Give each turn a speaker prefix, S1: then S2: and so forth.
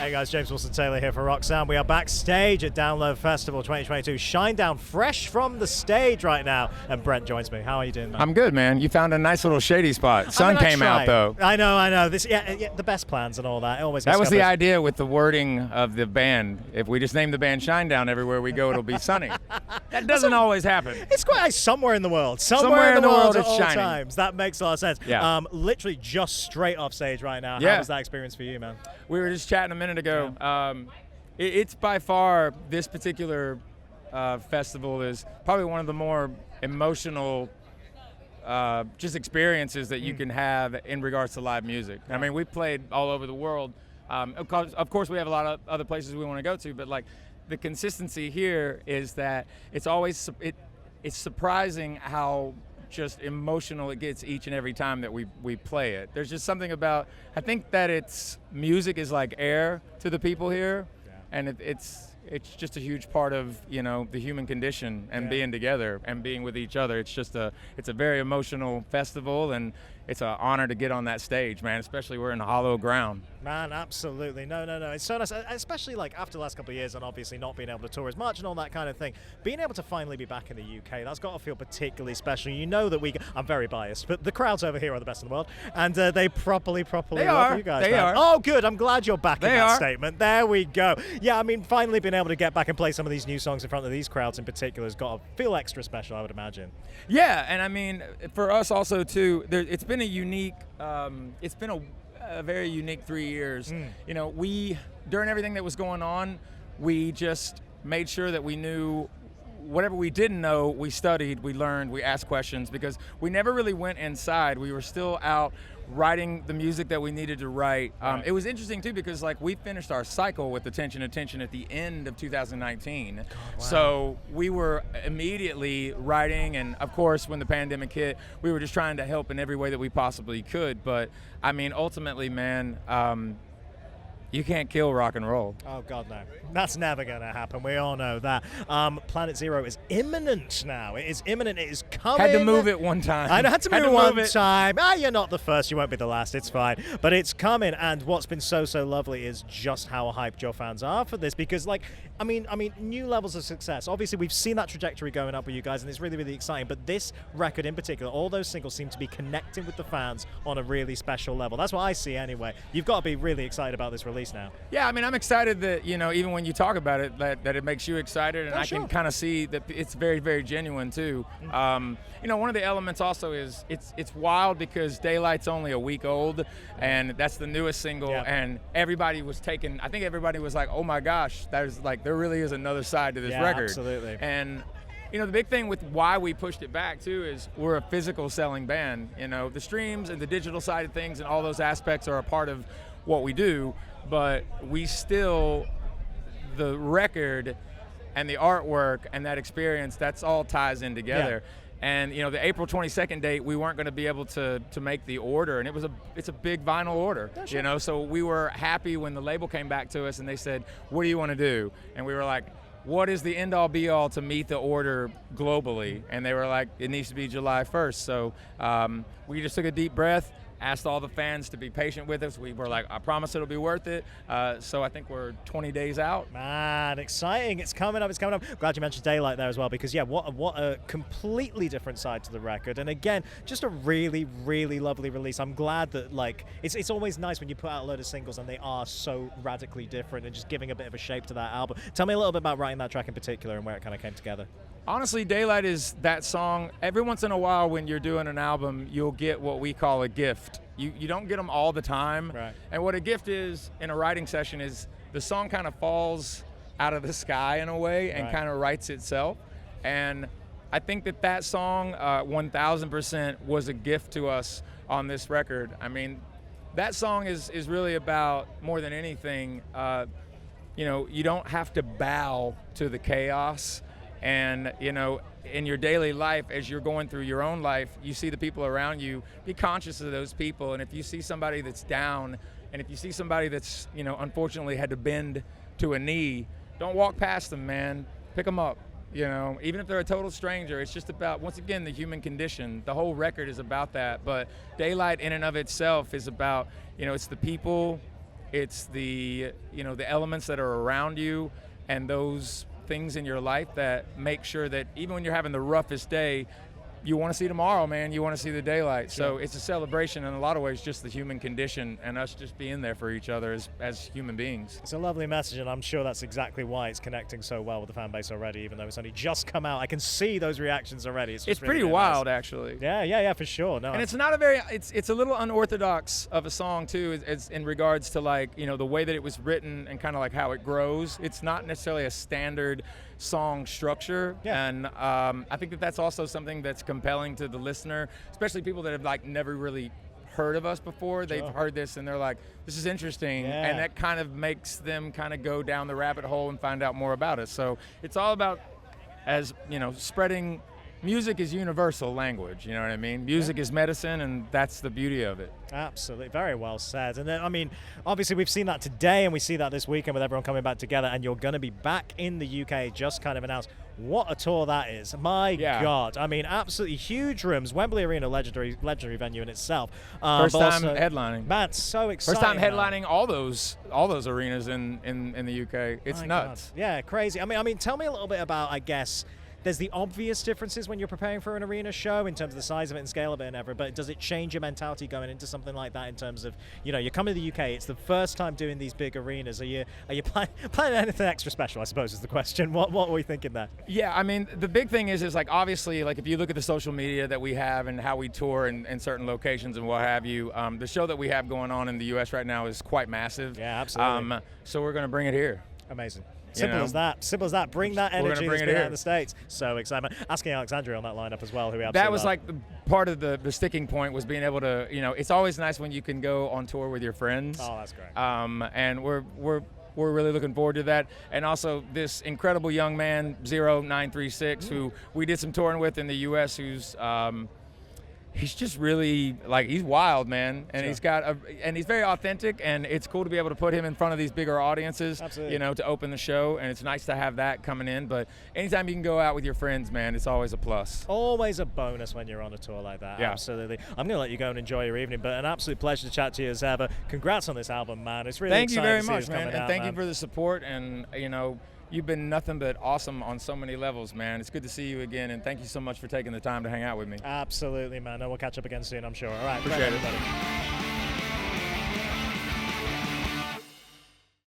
S1: Hey guys, James Wilson-Taylor here for Rock Sound. We are backstage at Download Festival 2022. Shinedown, fresh from the stage right now. And Brent joins me. How are you doing, man?
S2: I'm good, man. You found a nice little shady spot. Sun came out, though.
S1: I know. This, the best plans and all that. It always.
S2: That was the idea with the wording of the band. If we just name the band Shinedown, everywhere we go, it'll be sunny. That doesn't always happen.
S1: It's quite somewhere in the world. Somewhere in the world at all
S2: shining.
S1: times. That makes a lot of sense.
S2: Yeah.
S1: Literally just straight off stage right now.
S2: Yeah.
S1: How was that experience for you, man?
S2: We were just chatting a minute ago. It's by far, this particular festival is probably one of the more emotional just experiences that you can have in regards to live music. I mean, we played all over the world. Of course, we have a lot of other places we want to go to, but like the consistency here is that it's always it's surprising how just emotional it gets each and every time that we play it. There's just something about, I think that music is like air to the people here, and it's just a huge part of, the human condition and being together and being with each other. It's a very emotional festival, and it's an honor to get on that stage, man, especially we're in hollow ground.
S1: Man, absolutely. No. It's so nice, especially like after the last couple of years and obviously not being able to tour as much and all that kind of thing. Being able to finally be back in the UK, that's got to feel particularly special. You know that I'm very biased, but the crowds over here are the best in the world, and they properly love you guys.
S2: They
S1: man.
S2: are.
S1: Oh, good. I'm glad you're back in that
S2: are.
S1: statement. There we go. Yeah, I mean, finally being able to get back and play some of these new songs in front of these crowds in particular has got to feel extra special, I would imagine.
S2: Yeah, and I mean, for us also too, it's been a unique, a very unique 3 years. We, during everything that was going on, we just made sure that we knew whatever we didn't know, we studied, we learned, we asked questions, because we never really went inside. We were still out writing the music that we needed to write. It was interesting too, because like we finished our cycle with Attention at the end of 2019. God, wow. So we were immediately writing, and of course when the pandemic hit, we were just trying to help in every way that we possibly could. But I mean, ultimately, man, you can't kill rock and roll.
S1: Oh, God, no. That's never going to happen. We all know that. Planet Zero is imminent now. It is imminent. It is coming.
S2: Had to move it one time.
S1: I had to move it one time. You're not the first. You won't be the last. It's fine. But it's coming. And what's been so lovely is just how hyped your fans are for this. Because, I mean, new levels of success. Obviously, we've seen that trajectory going up with you guys, and it's really exciting. But this record in particular, all those singles seem to be connecting with the fans on a really special level. That's what I see anyway. You've got to be really excited about this release now.
S2: Yeah, I mean, I'm excited that, even when you talk about it, that it makes you excited, and I can kind of see that it's very genuine too. One of the elements also is it's wild because Daylight's only a week old, and that's the newest single, and everybody was like, oh my gosh, there really is another side to this record.
S1: Absolutely.
S2: And the big thing with why we pushed it back too is we're a physical selling band. The streams and the digital side of things and all those aspects are a part of what we do, but the record and the artwork and that experience, that's all ties in together. Yeah. And the April 22nd date, we weren't going to be able to make the order, and it's a big vinyl order. Yeah, sure. So we were happy when the label came back to us and they said, what do you want to do? And we were like, what is the end all be all to meet the order globally? And they were like, it needs to be July 1st. So we just took a deep breath, asked all the fans to be patient with us. We were like, I promise it'll be worth it. So I think we're 20 days out.
S1: Man, exciting. It's coming up. Glad you mentioned Daylight there as well, because what a completely different side to the record. And again, just a really lovely release. I'm glad that it's always nice when you put out a load of singles and they are so radically different and just giving a bit of a shape to that album. Tell me a little bit about writing that track in particular and where it kind of came together.
S2: Honestly, Daylight is that song. Every once in a while when you're doing an album, you'll get what we call a gift. You don't get them all the time. Right. And what a gift is in a writing session is the song kind of falls out of the sky in a way and kind of writes itself. And I think that song 1000% was a gift to us on this record. I mean, that song is really about, more than anything, you don't have to bow to the chaos. And, in your daily life, as you're going through your own life, you see the people around you, be conscious of those people. And if you see somebody that's down, and if you see somebody that's, unfortunately had to bend to a knee, don't walk past them, man. Pick them up. Even if they're a total stranger, it's just about, once again, the human condition. The whole record is about that. But Daylight in and of itself is about, it's the people It's the the elements that are around you and those things in your life that make sure that even when you're having the roughest day, you want to see tomorrow, man. You want to see the daylight. So it's a celebration in a lot of ways, just the human condition and us just being there for each other as human beings.
S1: It's a lovely message, and I'm sure that's exactly why it's connecting so well with the fan base already, even though it's only just come out. I can see those reactions already. It's
S2: pretty
S1: really
S2: wild,
S1: nice.
S2: actually.
S1: Yeah, for sure. No,
S2: and it's not a very, it's a little unorthodox of a song, too, as in regards to, like, the way that it was written and kind of like how it grows. It's not necessarily a standard song structure, and I think that's also something that's compelling to the listener, especially people that have like never really heard of us before. They've heard this and they're like, this is interesting, and that kind of makes them kind of go down the rabbit hole and find out more about us. So it's all about, as spreading. Music is universal language, you know what I mean? Music is medicine, and that's the beauty of it.
S1: Absolutely. Very well said. And then, I mean, obviously we've seen that today, and we see that this weekend with everyone coming back together, and you're going to be back in the UK, just kind of announced. What a tour that is. My God. I mean, absolutely huge rooms. Wembley Arena, legendary venue in itself.
S2: First time headlining.
S1: Man, so exciting.
S2: First time headlining all those arenas in the UK. It's nuts.
S1: God. Yeah, crazy. I mean, tell me a little bit about, I guess, there's the obvious differences when you're preparing for an arena show in terms of the size of it and scale of it and everything, but does it change your mentality going into something like that in terms of, you're coming to the UK, it's the first time doing these big arenas. Are you planning anything extra special, I suppose is the question. What were we thinking there?
S2: Yeah, I mean, the big thing is like, obviously, like if you look at the social media that we have and how we tour in certain locations and what have you, the show that we have going on in the US right now is quite massive.
S1: Yeah, absolutely.
S2: So we're going to bring it here.
S1: Amazing. Simple as that. Bring that energy that's been out in the States. So exciting. Asking Alexandria on that lineup as well, who we absolutely
S2: That was
S1: love.
S2: like the part of the sticking point was being able to, it's always nice when you can go on tour with your friends.
S1: Oh, that's great.
S2: And we're really looking forward to that. And also this incredible young man, 0936, who we did some touring with in the U.S., who's he's just really, like, he's wild, man. And he's very authentic, and it's cool to be able to put him in front of these bigger audiences, to open the show. And it's nice to have that coming in. But anytime you can go out with your friends, man, it's always a plus.
S1: Always a bonus when you're on a tour like that.
S2: Yeah.
S1: Absolutely. I'm going to let you go and enjoy your evening, but an absolute pleasure to chat to you as ever. Congrats on this album, man. It's really
S2: exciting. Thank you very much, man. And thank you for the support. And, you've been nothing but awesome on so many levels, man. It's good to see you again, and thank you so much for taking the time to hang out with me.
S1: Absolutely, man. No, we'll catch up again soon, I'm sure. All right.
S2: Appreciate it, buddy.